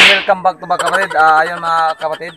welcome back to back kapatid. Ayun mga kapatid,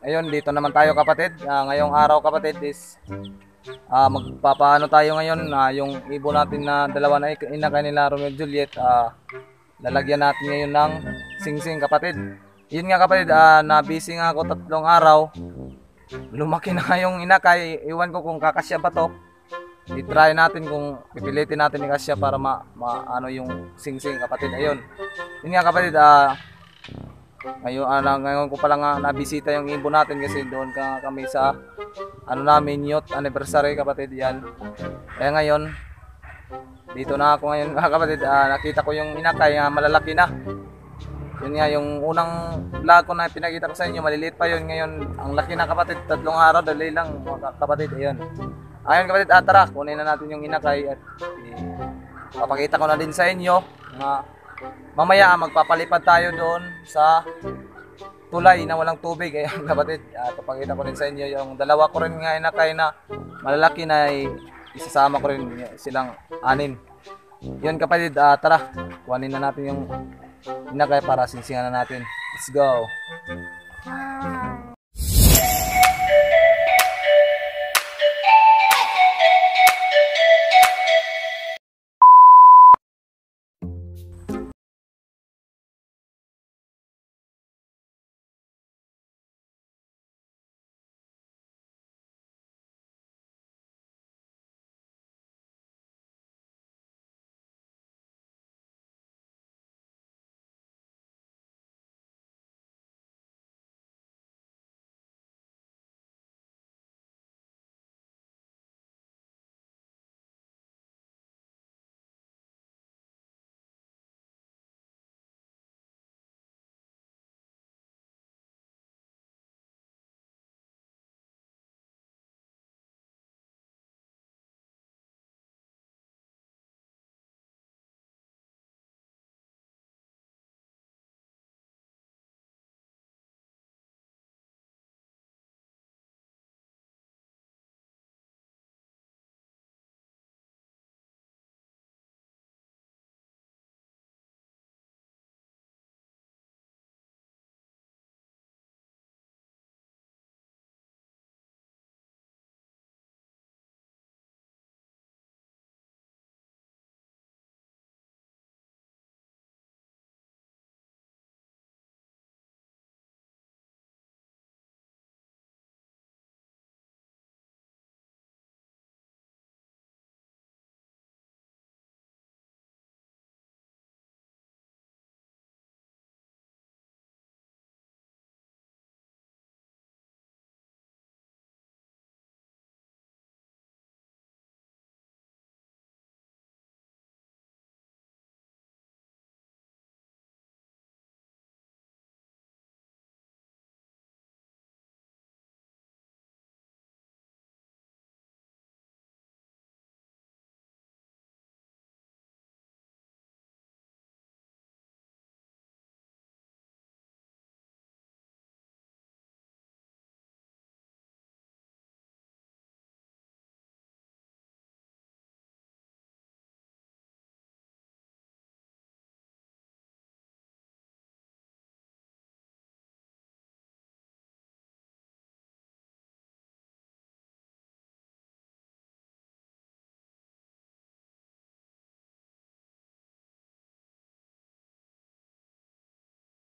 ayun dito naman tayo kapatid. Ngayong araw kapatid is magpapaano tayo ngayon, yung ibon natin na dalawa na inakay nila Romeo at Juliet, lalagyan natin ngayon ng singsing kapatid. Yun nga kapatid, na busy nga ako 3 araw. Lumaki na yung inakay, iwan ko kung kakasya ba to. I-try natin kung pipilitin natin ni kasya para ano yung singsing kapatid. Ayun. Yun nga kapatid, ngayon ko pa lang nabisita yung ibon natin kasi doon kami sa ano namin youth anniversary kapatid yan. Kaya ngayon dito na ako ngayon kapatid, nakita ko yung inakay, malalaki na. Yun nga yung unang vlog ko na pinakita ko sa inyo, maliliit pa yun. Ngayon ang laki na kapatid, 3 araw dali lang kapatid. Ayun. Ayun kapatid, tara kunin na natin yung inakay at papakita ko na din sa inyo na mamaya magpapalipad tayo doon sa tulay na walang tubig. Ayan kapatid, papakita ko rin sa inyo yung dalawa ko rin nga inakay na malalaki na isasama ko rin silang 6. Yun kapatid, tara kunin na natin yung inakay para singsingan na natin. Let's go.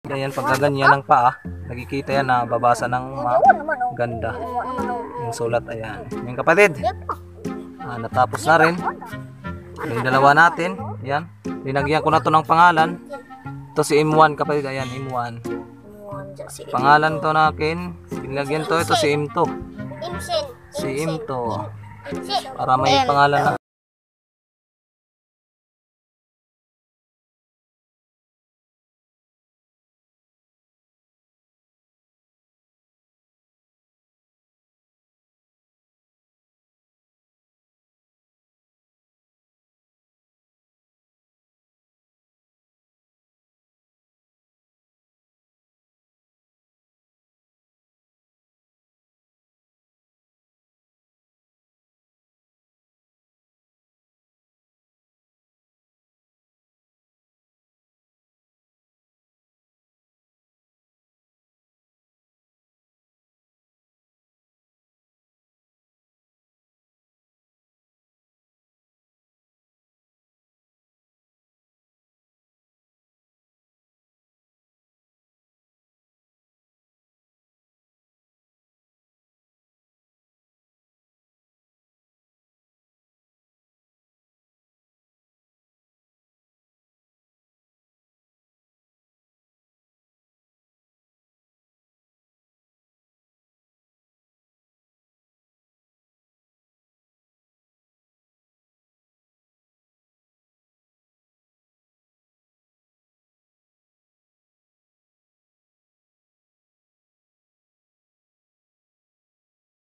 Ganyan, pagkaganyan ng paa, nakikita yan na babasa ng ganda yung sulat. Ayan yung kapatid, natapos na rin yung dalawa natin. Yan, linagyan ko na to ng pangalan. Ito si M1 kapatid. Ayan, M1 pangalan to nakin. Linagyan to, ito si M2, si M2 para may pangalan na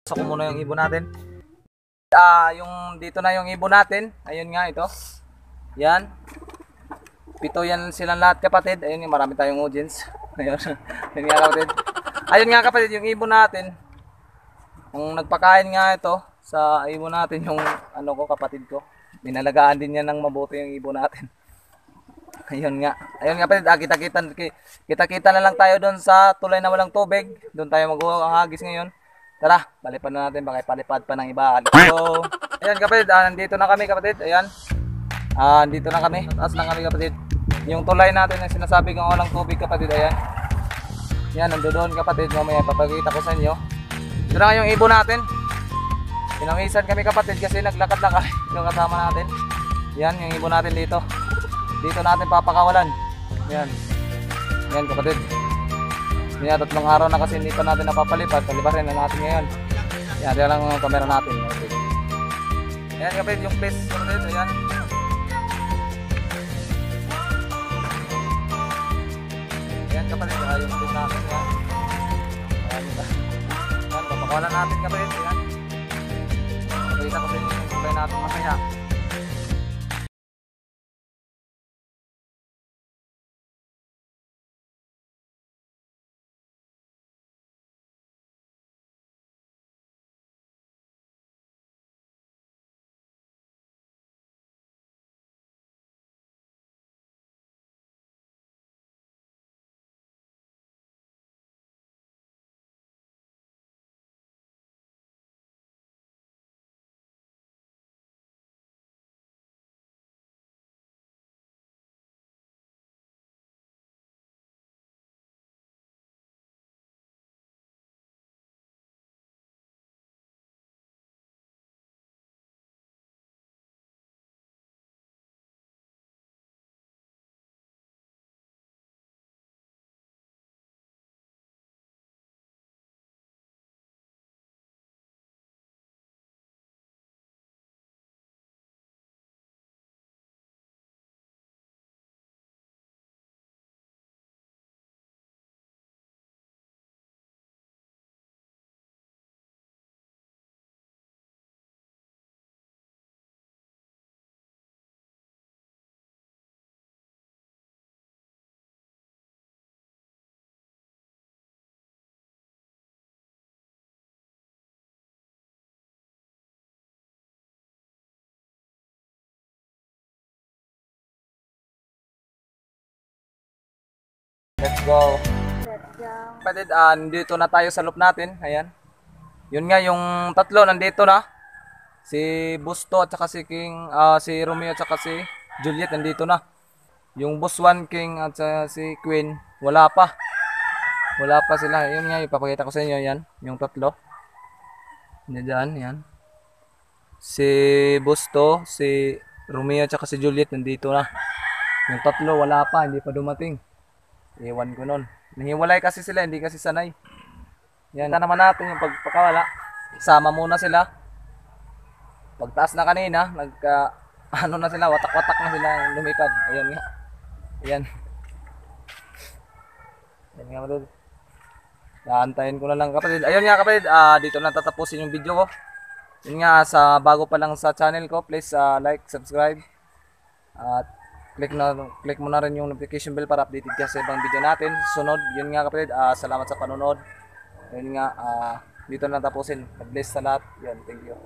Pasok ko muna yung ibon natin. Yung dito na yung ibon natin. Ayun nga ito. Yan. 7 yan silang lahat kapatid. Ayun nga, marami tayong audience. Ayun. Ayun nga kapatid. Ayun nga kapatid, yung ibon natin. Ang nagpakain nga ito sa ibon natin yung ano ko, kapatid ko. Minalagaan din niya ng mabuti yung ibon natin. Ayun nga. Ayun nga kapatid, kita-kita na lang tayo doon sa tulay na walang tubig. Doon tayo mag-uhagis ngayon. Tara, palipad na natin, baka palipad pa ng iba. So, ayan kapatid, nandito na kami kapatid. Ayan. Dito na kami. Taas na kami kapatid. Yung tulay natin na sinasabi kong walang tubig kapatid, ayan. Yan, nandoon kapatid. Mamaya papakita ko sa inyo. Ito na yung ibon natin. Pinawisan kami kapatid kasi naglakad-lakad yung kasama natin. Yan, yung ibon natin dito. Dito natin papakawalan. Yan. Yan kapatid. Yan, 3 araw na kasi hindi pa natin napapalipad. Paliparin na natin ngayon. Yan, yan lang ang camera natin. Yan kapatid, yung place kapatid. Ayan. Yan kapatid, yung place natin. Yan. Yan, papakawalan natin kapatid. Yan. Pakita ko sa inyo yung supply natin masaya. Let's go. Kapatid, nandito na tayo sa loop natin. Ayan. Yun nga, yung tatlo nandito na. Si Busto at saka si King, si Romeo at saka si Juliet nandito na. Yung Boss One King at saka si Queen, wala pa. Wala pa sila. Yun nga, ipapakita ko sa inyo yan. Yung tatlo. Diyan, yan. Si Busto, si Romeo at saka si Juliet nandito na. Yung tatlo, wala pa. Hindi pa dumating. Iwan ko nun. Nahiwalay kasi sila, hindi kasi sanay. Yan na naman natin yung pagpakawala. Sama muna sila. Pagtaas na kanina, ano na sila, watak-watak na sila lumipad. Ayan nga. Ayan. Ayan nga kapatid. Naantayin ko na lang kapatid. Ayun nga kapatid, dito na tatapusin yung video ko. Yun nga, bago pa lang sa channel ko, please like, subscribe. At click mo na rin yung notification bell para updated ka sa ibang video natin. Sunod, yun nga kapatid, salamat sa panonood. Yun nga, dito na tapusin. God bless sa lahat. Yun, thank you.